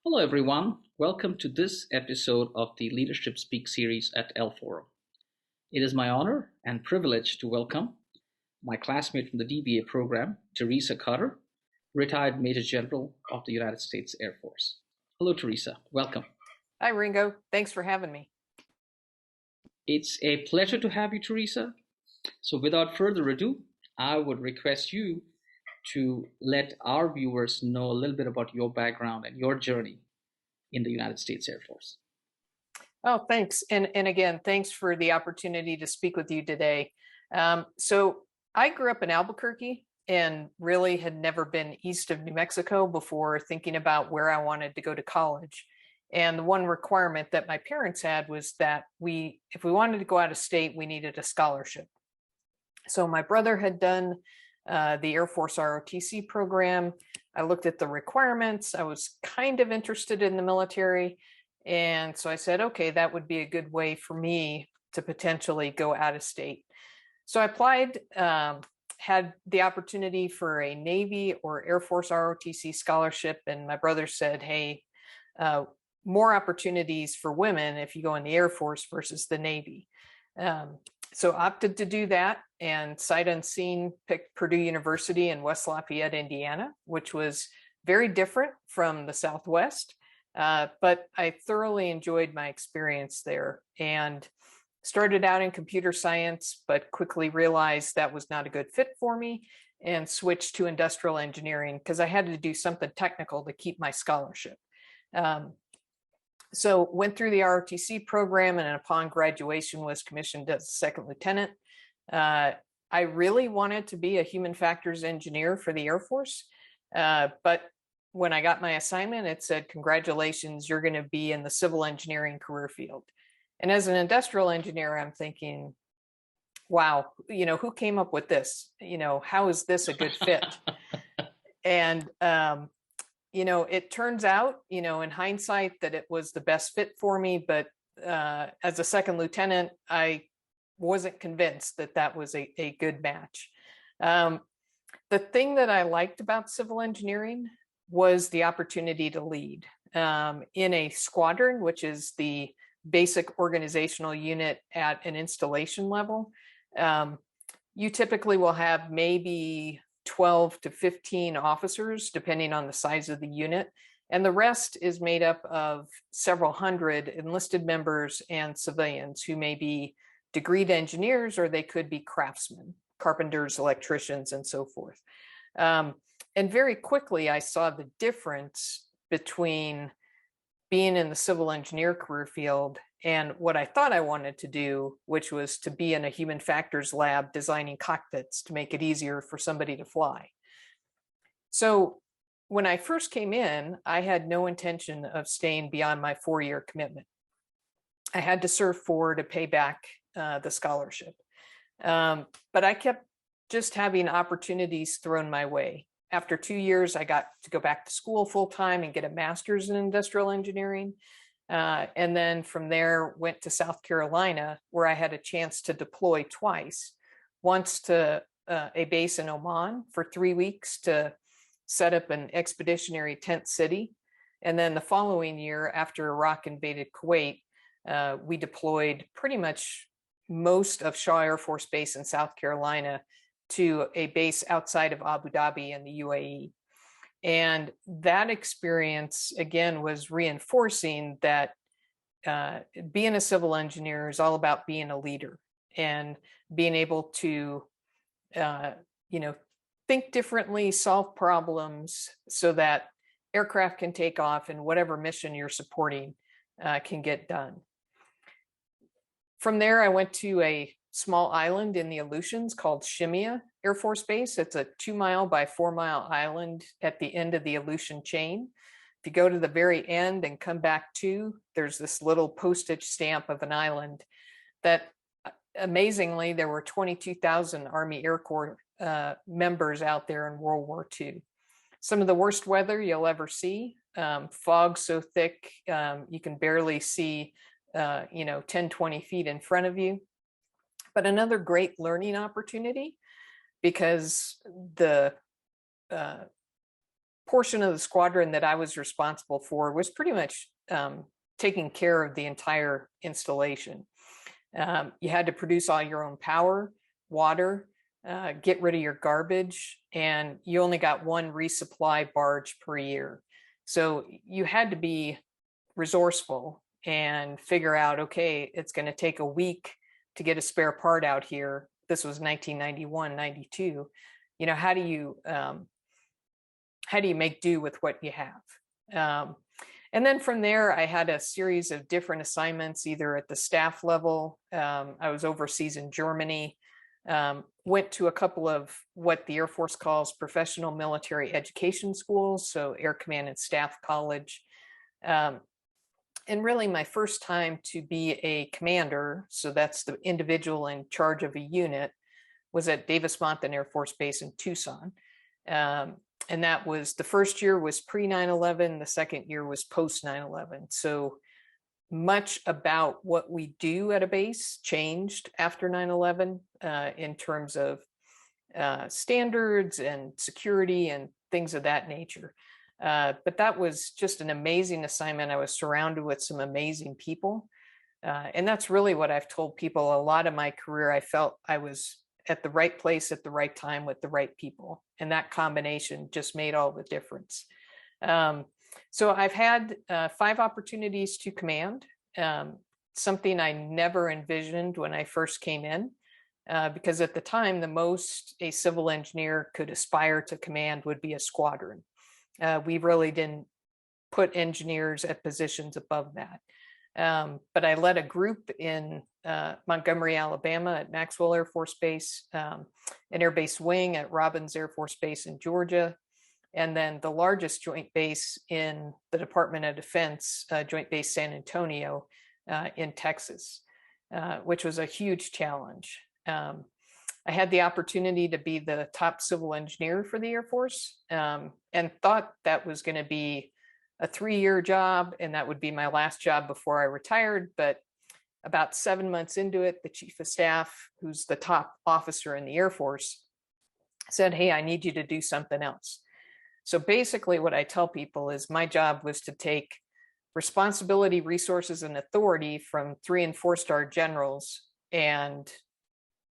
Hello, everyone. Welcome to this episode of the Leadership Speak series at L Forum. It is my honor and privilege to welcome my classmate from the DBA program, Theresa Carter, retired Major General of the United States Air Force. Hello, Theresa. Welcome. Hi, Ringo. Thanks for having me. It's a pleasure to have you, Theresa. So, without further ado, I would request you to let our viewers know a little bit about your background and your journey in the United States Air Force. Oh, thanks. And again, thanks for the opportunity to speak with you today. So I grew up in Albuquerque and really had never been east of New Mexico before thinking about where I wanted to go to college. And the one requirement that my parents had was that if we wanted to go out of state, we needed a scholarship. So my brother had done the Air Force ROTC program. I looked at the requirements. I was kind of interested in the military. And so I said, okay, that would be a good way for me to potentially go out of state. So I applied, had the opportunity for a Navy or Air Force ROTC scholarship. And my brother said, hey, more opportunities for women if you go in the Air Force versus the Navy. So opted to do that and sight unseen picked Purdue University in West Lafayette, Indiana, which was very different from the Southwest. But I thoroughly enjoyed my experience there and started out in computer science, but quickly realized that was not a good fit for me and switched to industrial engineering because I had to do something technical to keep my scholarship. So went through the ROTC program and upon graduation was commissioned as a second lieutenant. I really wanted to be a human factors engineer for the Air Force, but when I got my assignment, it said, congratulations, you're going to be in the civil engineering career field. And as an industrial engineer, I'm thinking, wow, who came up with this? How is this a good fit? And it turns out, in hindsight that it was the best fit for me, but as a second lieutenant, I wasn't convinced that that was a good match. The thing that I liked about civil engineering was the opportunity to lead in a squadron, which is the basic organizational unit at an installation level. You typically will have maybe 12 to 15 officers, depending on the size of the unit. And the rest is made up of several hundred enlisted members and civilians who may be degreed engineers, or they could be craftsmen, carpenters, electricians, and so forth. And very quickly, I saw the difference between being in the civil engineer career field and what I thought I wanted to do, which was to be in a human factors lab designing cockpits to make it easier for somebody to fly. So when I first came in, I had no intention of staying beyond my 4-year commitment. I had to serve 4 to pay back the scholarship. But I kept just having opportunities thrown my way. After 2 years, I got to go back to school full time and get a master's in industrial engineering. And then from there, went to South Carolina, where I had a chance to deploy twice, once to a base in Oman for 3 weeks to set up an expeditionary tent city. And then the following year, after Iraq invaded Kuwait, we deployed pretty much most of Shaw Air Force Base in South Carolina to a base outside of Abu Dhabi in the UAE. And that experience, again, was reinforcing that being a civil engineer is all about being a leader and being able to, think differently, solve problems so that aircraft can take off and whatever mission you're supporting can get done. From there, I went to a small island in the Aleutians called Shemya Air Force Base. It's a 2-mile by 4-mile island at the end of the Aleutian chain. If you go to the very end and come back to, there's this little postage stamp of an island that, amazingly, there were 22,000 Army Air Corps members out there in World War II. Some of the worst weather you'll ever see, fog so thick you can barely see 10, 20 feet in front of you. But another great learning opportunity because the portion of the squadron that I was responsible for was pretty much taking care of the entire installation. You had to produce all your own power, water, get rid of your garbage, and you only got one resupply barge per year. So you had to be resourceful and figure out, okay, it's going to take a week to get a spare part out here. This was 1991, 92. How do you make do with what you have? And then from there, I had a series of different assignments, either at the staff level. I was overseas in Germany, went to a couple of what the Air Force calls professional military education schools, so Air Command and Staff College. And really my first time to be a commander, so that's the individual in charge of a unit, was at Davis-Monthan Air Force Base in Tucson. And that was, the first year was pre 9/11, the second year was post 9/11. So much about what we do at a base changed after 9/11 in terms of standards and security and things of that nature. But that was just an amazing assignment. I was surrounded with some amazing people. And that's really what I've told people a lot of my career. I felt I was at the right place at the right time with the right people. And that combination just made all the difference. So I've had 5 opportunities to command, something I never envisioned when I first came in, because at the time, the most a civil engineer could aspire to command would be a squadron. We really didn't put engineers at positions above that. But I led a group in Montgomery, Alabama at Maxwell Air Force Base, an Air Base wing at Robins Air Force Base in Georgia, and then the largest joint base in the Department of Defense, Joint Base San Antonio in Texas, which was a huge challenge. I had the opportunity to be the top civil engineer for the Air Force, and thought that was going to be a 3-year job, and that would be my last job before I retired. But about 7 months into it, the chief of staff, who's the top officer in the Air Force, said, "Hey, I need you to do something else." So basically what I tell people is my job was to take responsibility, resources, and authority from 3- and 4-star generals and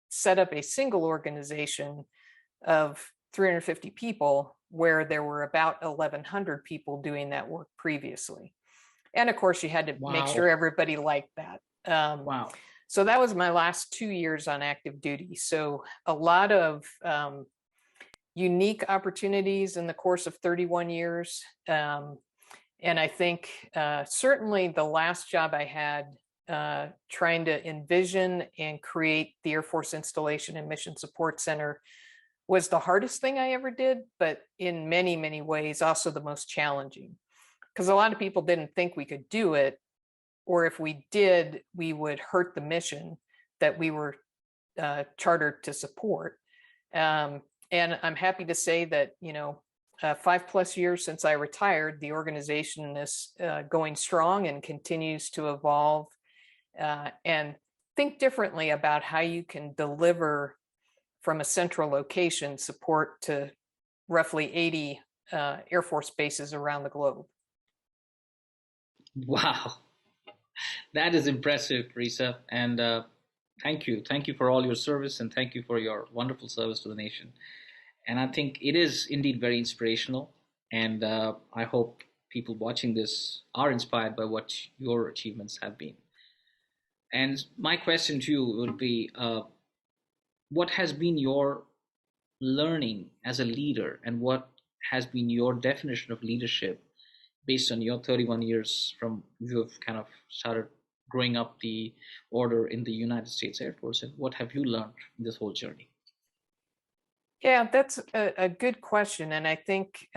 set up a single organization of 350 people where there were about 1,100 people doing that work previously. And of course, you had to make sure everybody liked that. Wow. So that was my last 2 years on active duty. So a lot of unique opportunities in the course of 31 years. And I think certainly the last job I had trying to envision and create the Air Force Installation and Mission Support Center was the hardest thing I ever did, but in many, many ways also the most challenging, because a lot of people didn't think we could do it, or if we did, we would hurt the mission that we were chartered to support. And I'm happy to say that, 5+ years since I retired, the organization is going strong and continues to evolve and think differently about how you can deliver from a central location support to roughly 80 Air Force bases around the globe. Wow, that is impressive, Theresa. And thank you. Thank you for all your service, and thank you for your wonderful service to the nation. And I think it is indeed very inspirational. And I hope people watching this are inspired by what your achievements have been. And my question to you would be, what has been your learning as a leader, and what has been your definition of leadership based on your 31 years from you have kind of started growing up the order in the United States Air Force, and what have you learned in this whole journey? Yeah, that's a good question. And I think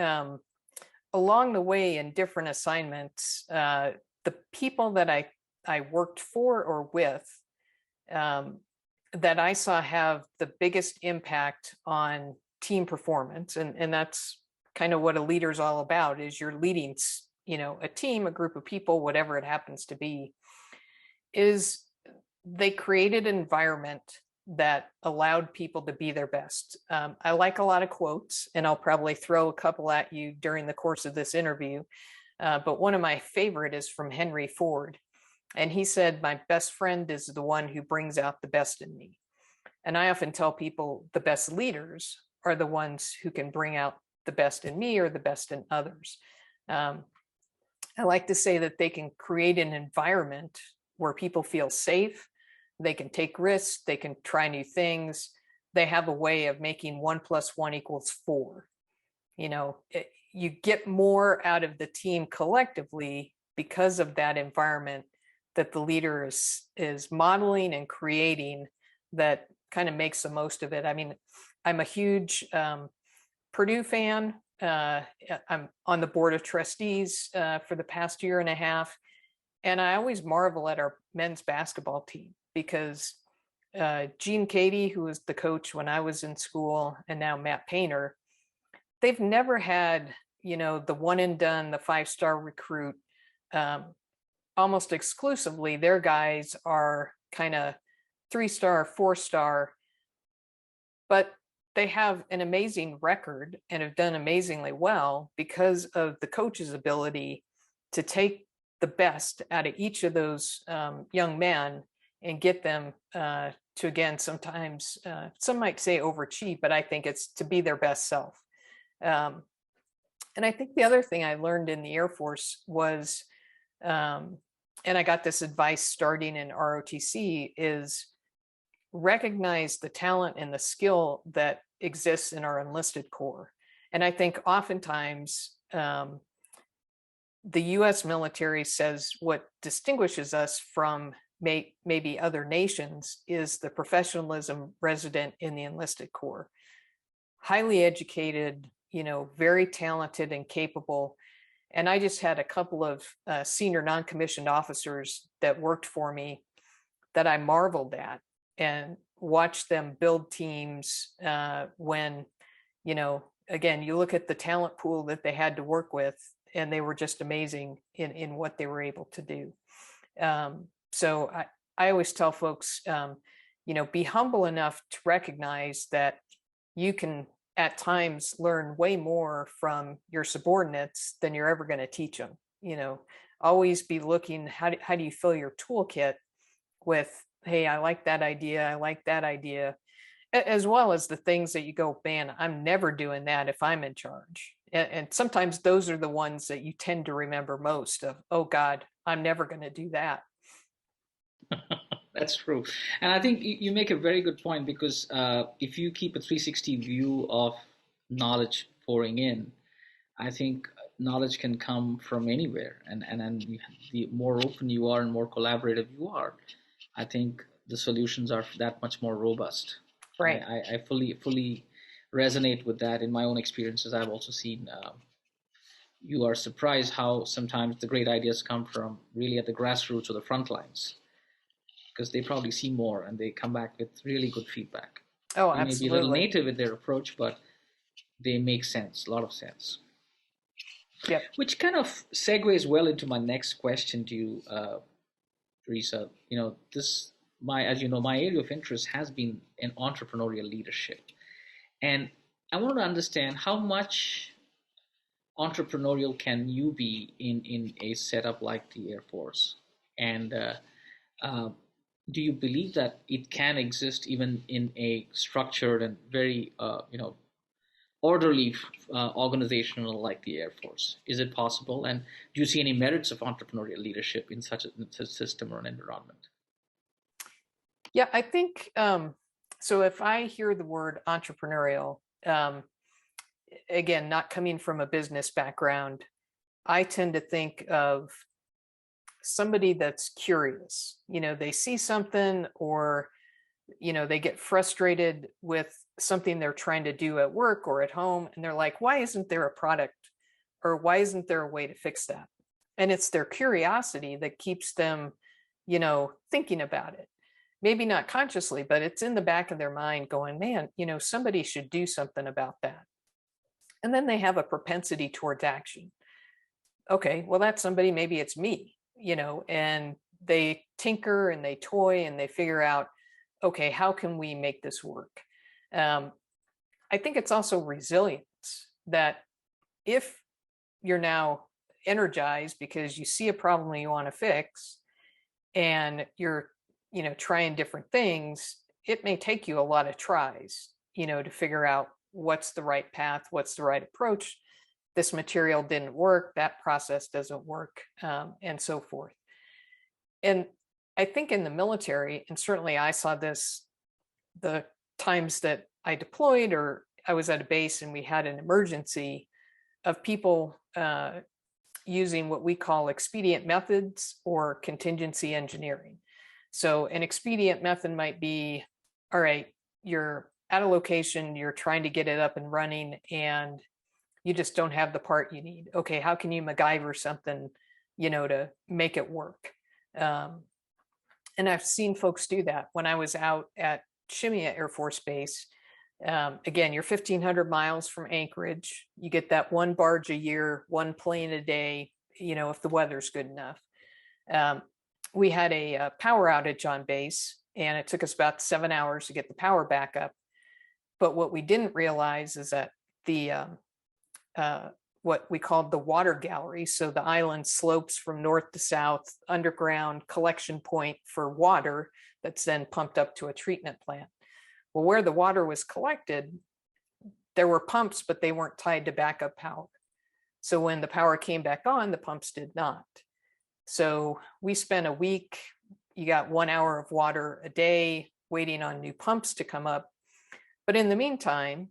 along the way in different assignments, the people that I worked for or with, that I saw have the biggest impact on team performance, and that's kind of what a leader is all about, is you're leading, a team, a group of people, whatever it happens to be, is they created an environment that allowed people to be their best. I like a lot of quotes, and I'll probably throw a couple at you during the course of this interview. But one of my favorite is from Henry Ford. And he said, "My best friend is the one who brings out the best in me." And I often tell people the best leaders are the ones who can bring out the best in me or the best in others. I like to say that they can create an environment where people feel safe, they can take risks, they can try new things. They have a way of making 1 + 1 = 4. You get more out of the team collectively because of that environment that the leader is modeling and creating, that kind of makes the most of it. I mean, I'm a huge Purdue fan. I'm on the board of trustees for the past year and a half. And I always marvel at our men's basketball team because Gene Cady, who was the coach when I was in school, and now Matt Painter, they've never had, the one and done, the 5-star recruit. Almost exclusively, their guys are kind of 3-star, 4-star, but they have an amazing record and have done amazingly well because of the coach's ability to take the best out of each of those young men and get them to, again, sometimes some might say overachieve, but I think it's to be their best self. And I think the other thing I learned in the Air Force was, and I got this advice starting in ROTC, is recognize the talent and the skill that exists in our enlisted corps. And I think oftentimes the US military says what distinguishes us from maybe other nations is the professionalism resident in the enlisted corps. Highly educated, very talented and capable. And I just had a couple of senior non-commissioned officers that worked for me that I marveled at and watched them build teams when, again, you look at the talent pool that they had to work with, and they were just amazing in what they were able to do. So I always tell folks, be humble enough to recognize that you can at times learn way more from your subordinates than you're ever going to teach them. Always be looking, how do you fill your toolkit with, hey, I like that idea, I like that idea, as well as the things that you go, man, I'm never doing that if I'm in charge. And sometimes those are the ones that you tend to remember most of, oh God, I'm never going to do that. That's true. And I think you make a very good point because if you keep a 360 view of knowledge pouring in, I think knowledge can come from anywhere. And the more open you are and more collaborative you are, I think the solutions are that much more robust. Right. I fully resonate with that in my own experiences. I've also seen you are surprised how sometimes the great ideas come from really at the grassroots or the front lines because they probably see more and they come back with really good feedback. Oh, They may be a little absolutely. native in their approach, but they make sense, a lot of sense. Yep. Which kind of segues well into my next question to you, Theresa. As you know, my area of interest has been in entrepreneurial leadership, and I want to understand how much entrepreneurial can you be in a setup like the Air Force, and uh, do you believe that it can exist even in a structured and very orderly organizational like the Air Force? Is it possible? And do you see any merits of entrepreneurial leadership in such a system or an environment? Yeah, I think so. If I hear the word entrepreneurial, again, not coming from a business background, I tend to think of somebody that's curious. They see something, or they get frustrated with something they're trying to do at work or at home, and they're like, why isn't there a product, or why isn't there a way to fix that? And it's their curiosity that keeps them thinking about it. Maybe not consciously, but it's in the back of their mind going, man, somebody should do something about that. And then they have a propensity towards action. Okay, well, that's somebody, maybe it's me, and they tinker and they toy and they figure out, okay, how can we make this work? I think it's also resilience, that if you're now energized because you see a problem you want to fix and you're, trying different things, it may take you a lot of tries, to figure out what's the right path, what's the right approach. This material didn't work, that process doesn't work, and so forth. And I think in the military, and certainly I saw this the times that I deployed or I was at a base and we had an emergency, of people using what we call expedient methods or contingency engineering. So an expedient method might be, all right, you're at a location, you're trying to get it up and running, and you just don't have the part you need. Okay, how can you MacGyver something, to make it work? And I've seen folks do that. When I was out at Shimia Air Force Base, again, you're 1,500 miles from Anchorage. You get that one barge a year, one plane a day, if the weather's good enough. We had a power outage on base, and it took us about 7 hours to get the power back up. But what we didn't realize is that the what we called the water gallery, so the island slopes from north to south, underground collection point for water that's then pumped up to a treatment plant. Well, where the water was collected, there were pumps, but they weren't tied to backup power. So when the power came back on, the pumps did not. So we spent a week, you got 1 hour of water a day waiting on new pumps to come up. But in the meantime,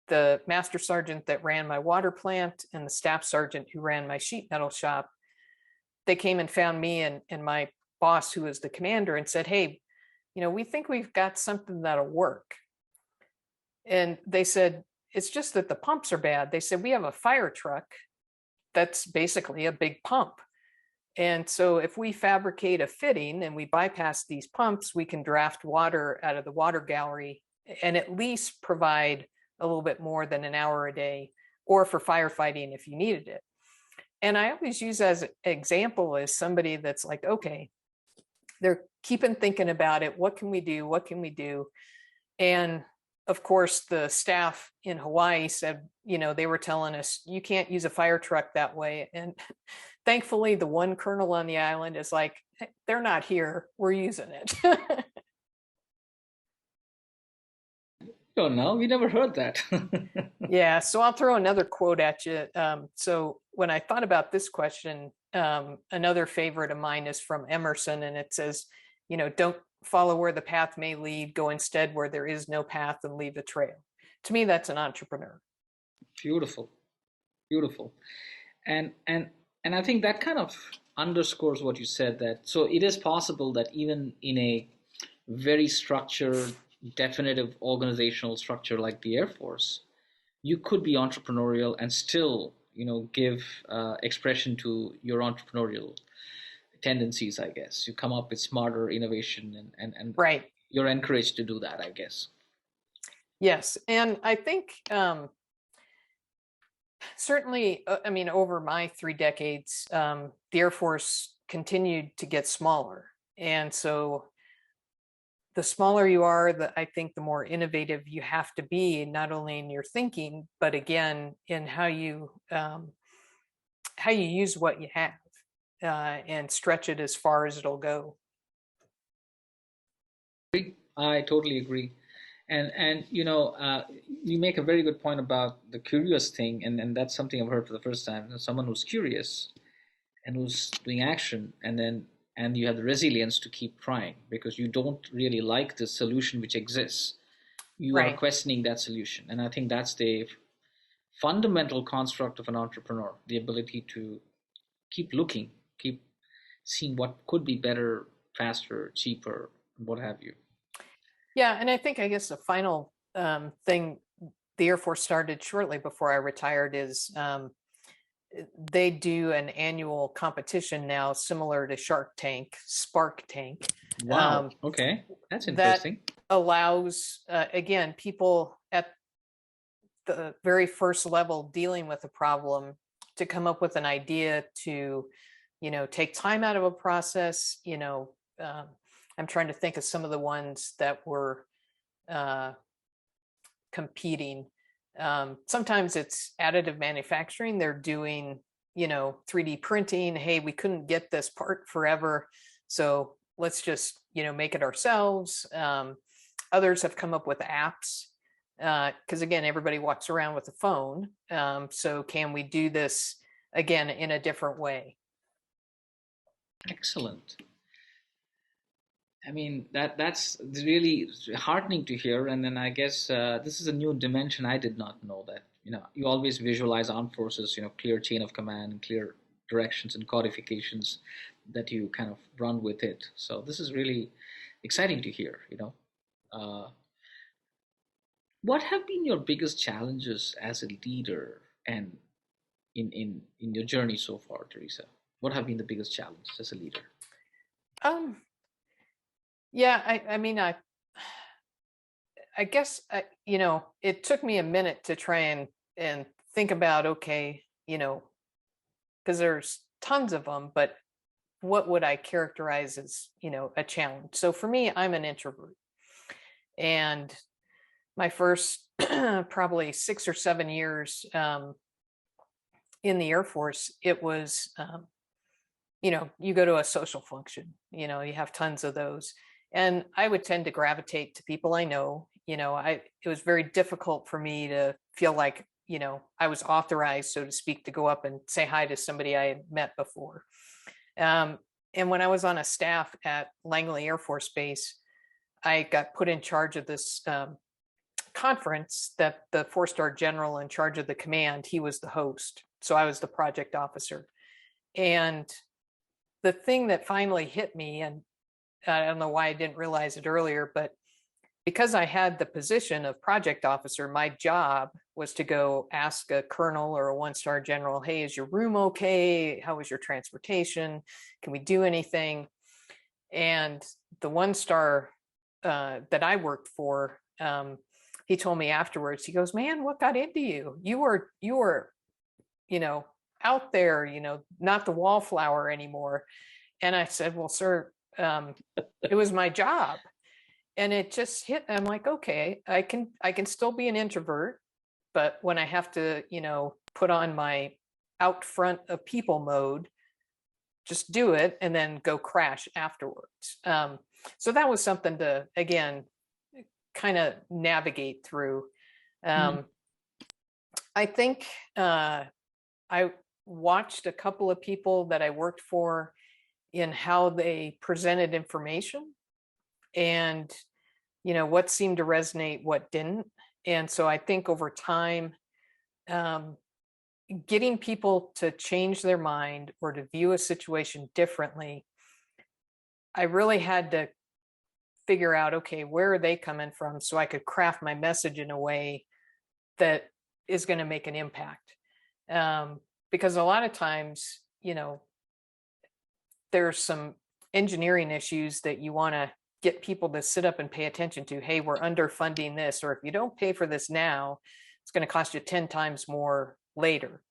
the master sergeant that ran my water plant and the staff sergeant who ran my sheet metal shop, they came and found me and my boss, who was the commander, and said, hey, we think we've got something that'll work. And they said, it's just that the pumps are bad. They said, we have a fire truck that's basically a big pump. And so if we fabricate a fitting and we bypass these pumps, we can draft water out of the water gallery and at least provide a little bit more than an hour a day, or for firefighting if you needed it. And I always use as an example as somebody that's like, okay, they're keeping thinking about it. What can we do? What can we do? And of course, the staff in Hawaii said, they were telling us, you can't use a fire truck that way. And thankfully, the one colonel on the island is like, hey, they're not here. We're using it. Oh, no, we never heard that. Yeah, so I'll throw another quote at you. So when I thought about this question, another favorite of mine is from Emerson, and it says, don't follow where the path may lead, go instead where there is no path and leave a trail. To me, that's an entrepreneur. Beautiful, beautiful. And I think that kind of underscores what you said, that so it is possible that even in a very structured, definitive organizational structure like the Air Force, you could be entrepreneurial and still, give expression to your entrepreneurial tendencies, I guess. You come up with smarter innovation and Right. You're encouraged to do that, I guess. Yes. And I think certainly, over my 3 decades, the Air Force continued to get smaller. And so the smaller you are, I think the more innovative you have to be, not only in your thinking, but again, in how you use what you have and stretch it as far as it'll go. I totally agree. And you make a very good point about the curious thing, and that's something I've heard for the first time. Someone who's curious and who's doing action, and you have the resilience to keep trying because you don't really like the solution which exists. You Right. are questioning that solution, and I think that's the fundamental construct of an entrepreneur: the ability to keep looking, keep seeing what could be better, faster, cheaper, what have you. Yeah, and I guess the final thing the Air Force started shortly before I retired is they do an annual competition now similar to Shark Tank, Spark Tank. Wow. Okay, that's interesting. That allows, again, people at the very first level dealing with a problem to come up with an idea to, take time out of a process, I'm trying to think of some of the ones that were competing. Sometimes it's additive manufacturing. They're doing, 3D printing. Hey, we couldn't get this part forever, so let's just, make it ourselves. Others have come up with apps because again, everybody walks around with a phone. So can we do this again in a different way? Excellent. I mean, that's really heartening to hear. And then I guess this is a new dimension I did not know, that you always visualize armed forces, clear chain of command and clear directions and codifications that you kind of run with it. So this is really exciting to hear. Uh, what have been your biggest challenges as a leader and in your journey so far, Teresa? What have been the biggest challenges as a leader? Um, yeah, I mean, I guess it took me a minute to try and think about, okay, because there's tons of them, but what would I characterize as, a challenge? So for me, I'm an introvert. And my first probably 6 or 7 years in the Air Force, it was, you go to a social function, you have tons of those. And I would tend to gravitate to people I know. It was very difficult for me to feel like, I was authorized, so to speak, to go up and say hi to somebody I had met before. And when I was on a staff at Langley Air Force Base, I got put in charge of this conference that the four-star general in charge of the command, he was the host. So I was the project officer. And the thing that finally hit me, and I don't know why I didn't realize it earlier, but because I had the position of project officer, my job was to go ask a colonel or a one-star general, hey, is your room okay? How was your transportation? Can we do anything? And the one-star that I worked for, he told me afterwards, he goes, man, what got into you? You were, out there, not the wallflower anymore. And I said, well, sir, it was my job. And it just hit. I'm like, okay, I can still be an introvert, but when I have to, put on my out front of people mode, just do it and then go crash afterwards. So that was something to, again, kind of navigate through. Mhm. I think I watched a couple of people that I worked for in how they presented information and what seemed to resonate, what didn't. And so I think over time, getting people to change their mind or to view a situation differently, I really had to figure out, okay, where are they coming from, so I could craft my message in a way that is going to make an impact. Because a lot of times, there's some engineering issues that you want to get people to sit up and pay attention to. Hey, we're underfunding this, or if you don't pay for this now, it's going to cost you 10 times more later.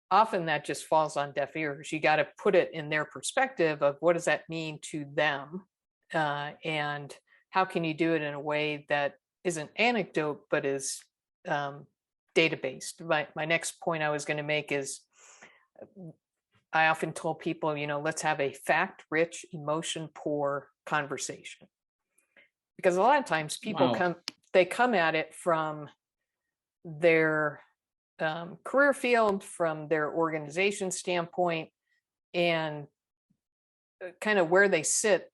Often that just falls on deaf ears. You got to put it in their perspective of what does that mean to them, and how can you do it in a way that isn't anecdote but is data-based. My next point I was going to make is, I often told people, let's have a fact-rich, emotion-poor conversation. Because a lot of times people Wow. come at it from their career field, from their organization standpoint, and kind of where they sit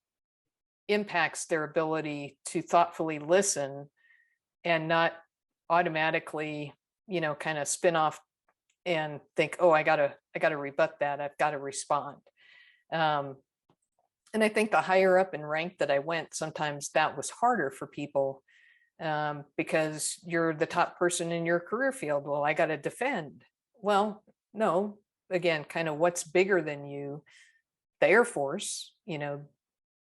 impacts their ability to thoughtfully listen and not automatically, kind of spin off and think, oh, I gotta rebut that. I've got to respond. And I think the higher up in rank that I went, sometimes that was harder for people, because you're the top person in your career field. Well, I got to defend. Well, no, again, kind of what's bigger than you, the Air Force,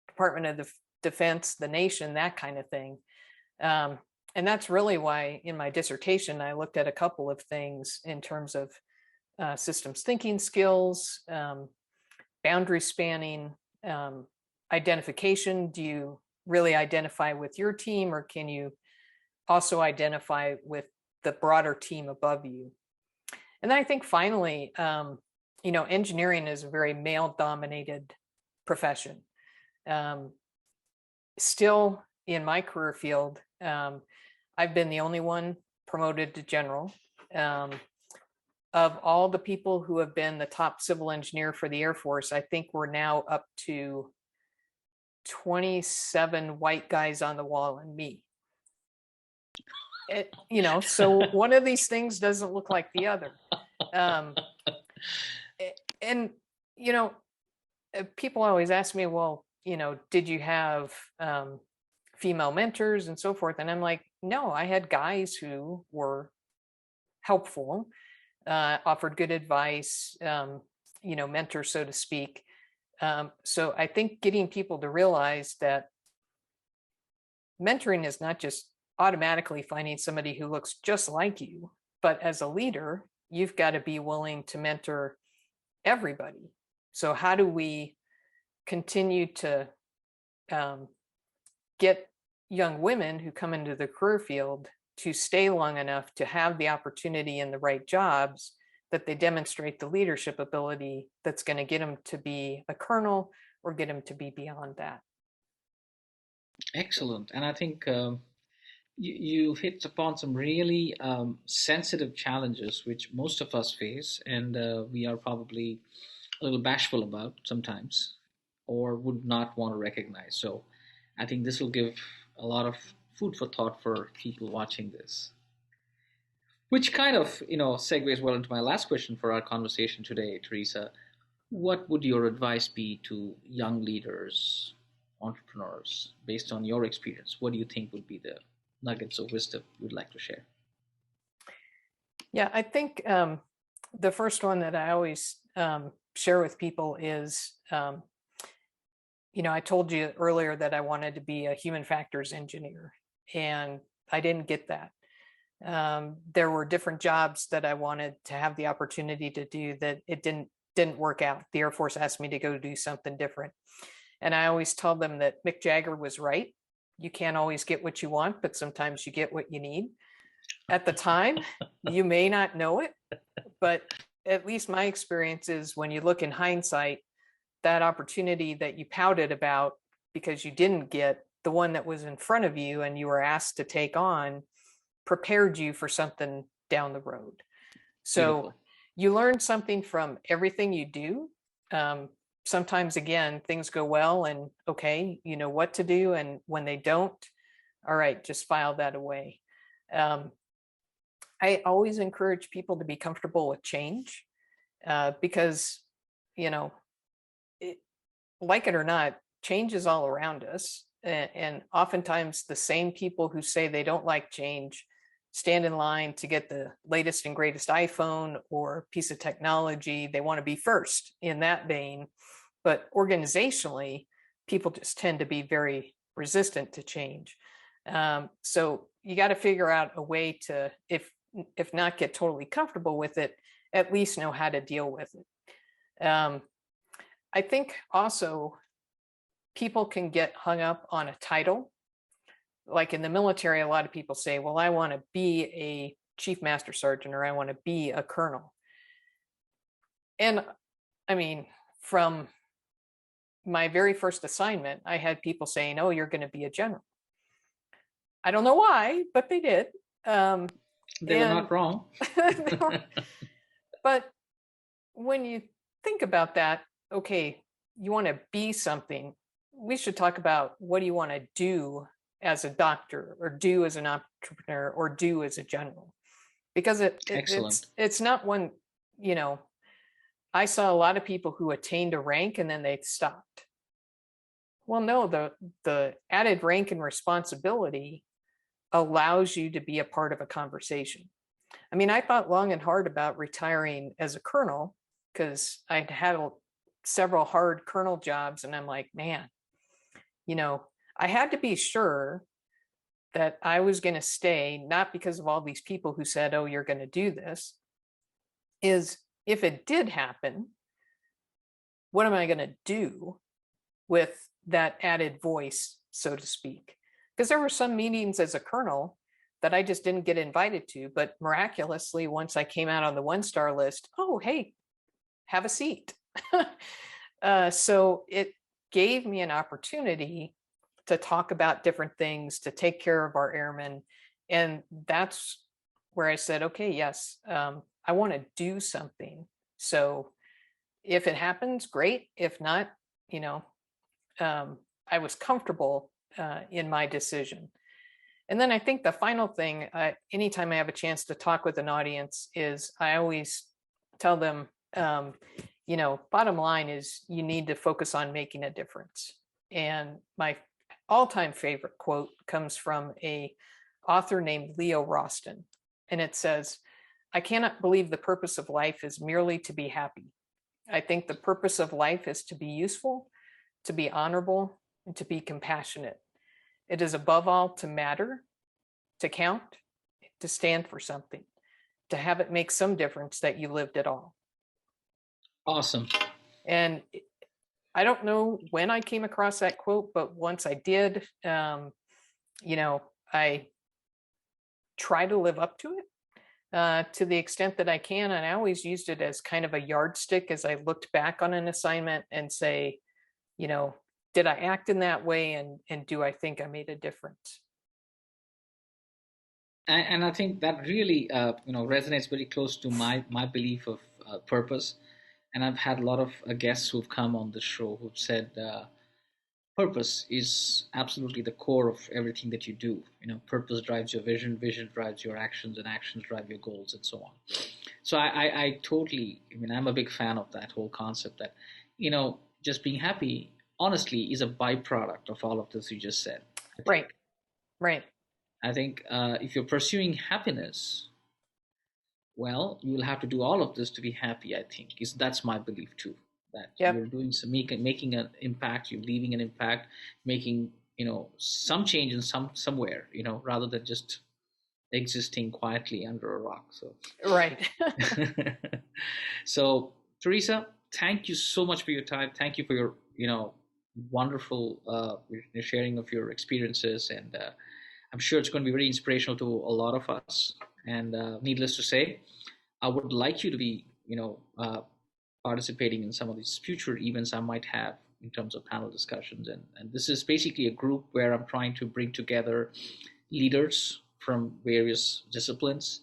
Department of Defense, the nation, that kind of thing. And that's really why in my dissertation, I looked at a couple of things in terms of systems thinking skills, boundary spanning. identification? Do you really identify with your team, or can you also identify with the broader team above you? And then I think finally, engineering is a very male-dominated profession. Still in my career field, I've been the only one promoted to general. Of all the people who have been the top civil engineer for the Air Force, I think we're now up to 27 white guys on the wall and me. So one of these things doesn't look like the other. And, people always ask me, well, did you have female mentors and so forth? And I'm like, no, I had guys who were helpful, offered good advice, mentors, so to speak. So I think getting people to realize that mentoring is not just automatically finding somebody who looks just like you, but as a leader, you've got to be willing to mentor everybody. So how do we continue to get young women who come into the career field to stay long enough to have the opportunity in the right jobs, that they demonstrate the leadership ability that's going to get them to be a colonel or get them to be beyond that? Excellent. And I think you hit upon some really sensitive challenges which most of us face, and we are probably a little bashful about sometimes, or would not want to recognize. So I think this will give a lot of food for thought for people watching this. Which kind of, segues well into my last question for our conversation today, Teresa. What would your advice be to young leaders, entrepreneurs, based on your experience? What do you think would be the nuggets of wisdom you'd like to share? Yeah, I think the first one that I always share with people is, I told you earlier that I wanted to be a human factors engineer, and I didn't get that. There were different jobs that I wanted to have the opportunity to do that it didn't work out. The Air Force asked me to go do something different. And I always tell them that Mick Jagger was right. You can't always get what you want, but sometimes you get what you need. At the time, you may not know it, but at least my experience is, when you look in hindsight, that opportunity that you pouted about because you didn't get the one that was in front of you and you were asked to take on, prepared you for something down the road. So beautiful. You learn something from everything you do. Sometimes, again, things go well and okay, you know what to do. And when they don't, all right, just file that away. I always encourage people to be comfortable with change because, like it or not, change is all around us. And oftentimes the same people who say they don't like change stand in line to get the latest and greatest iPhone or piece of technology. They want to be first in that vein. But organizationally, people just tend to be very resistant to change. So you got to figure out a way to, if not get totally comfortable with it, at least know how to deal with it. I think also people can get hung up on a title. Like in the military, a lot of people say, well, I want to be a chief master sergeant, or I want to be a colonel. And I mean, from my very first assignment, I had people saying, oh, you're going to be a general. I don't know why, but they did. They were not wrong. But when you think about that, okay, you want to be something, we should talk about, what do you want to do as a doctor, or do as an entrepreneur, or do as a general? Because it's not one, I saw a lot of people who attained a rank and then they stopped. Well, no, the added rank and responsibility allows you to be a part of a conversation. I mean, I thought long and hard about retiring as a colonel because I'd had several hard colonel jobs, and I'm like, man, I had to be sure that I was going to stay, not because of all these people who said, oh, you're going to do this, is if it did happen, what am I going to do with that added voice, so to speak. Because there were some meetings as a colonel that I just didn't get invited to, but miraculously, once I came out on the 1-star list, oh, hey, have a seat. So it gave me an opportunity to talk about different things, to take care of our airmen. And that's where I said, okay, yes, I want to do something. So if it happens, great. If not, you know, I was comfortable in my decision. And then I think the final thing, anytime I have a chance to talk with an audience, is I always tell them, you know, bottom line is you need to focus on making a difference. And my all-time favorite quote comes from a author named Leo Roston. And it says, I cannot believe the purpose of life is merely to be happy. I think the purpose of life is to be useful, to be honorable, and to be compassionate. It is above all to matter, to count, to stand for something, to have it make some difference that you lived at all. Awesome. And I don't know when I came across that quote, but once I did, you know, I try to live up to it to the extent that I can. And I always used it as kind of a yardstick as I looked back on an assignment and say, you know, did I act in that way? And do I think I made a difference? And I think that really, resonates very close to my belief of purpose. And I've had a lot of guests who've come on the show who've said purpose is absolutely the core of everything that you do. Purpose drives your vision, vision drives your actions, and actions drive your goals, and so on. So I totally, I'm a big fan of that whole concept that, just being happy, honestly, is a byproduct of all of this you just said. Right, right. I think if you're pursuing happiness, well, you will have to do all of this to be happy. I think that's my belief too. That Yep. you're doing making an impact, you're leaving an impact, making some change in somewhere, rather than just existing quietly under a rock. So Right. so Theresa, thank you so much for your time. Thank you for your wonderful sharing of your experiences, and I'm sure it's going to be very inspirational to a lot of us. And needless to say, I would like you to be, participating in some of these future events I might have in terms of panel discussions. And this is basically a group where I'm trying to bring together leaders from various disciplines,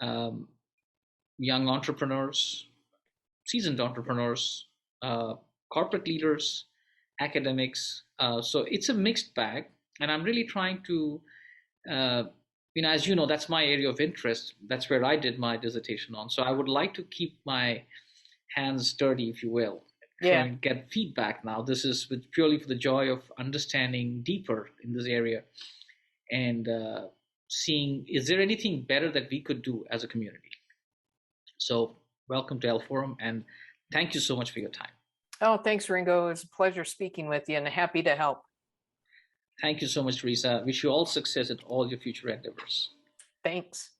um, young entrepreneurs, seasoned entrepreneurs, corporate leaders, academics. So it's a mixed bag. And I'm really trying to as you know, that's my area of interest. That's where I did my dissertation on. So I would like to keep my hands dirty, if you will, try Yeah. and get feedback now. This is purely for the joy of understanding deeper in this area and seeing, is there anything better that we could do as a community? So welcome to L Forum, and thank you so much for your time. Oh, thanks, Ringo. It was a pleasure speaking with you and happy to help. Thank you so much, Theresa. Wish you all success at all your future endeavors. Thanks.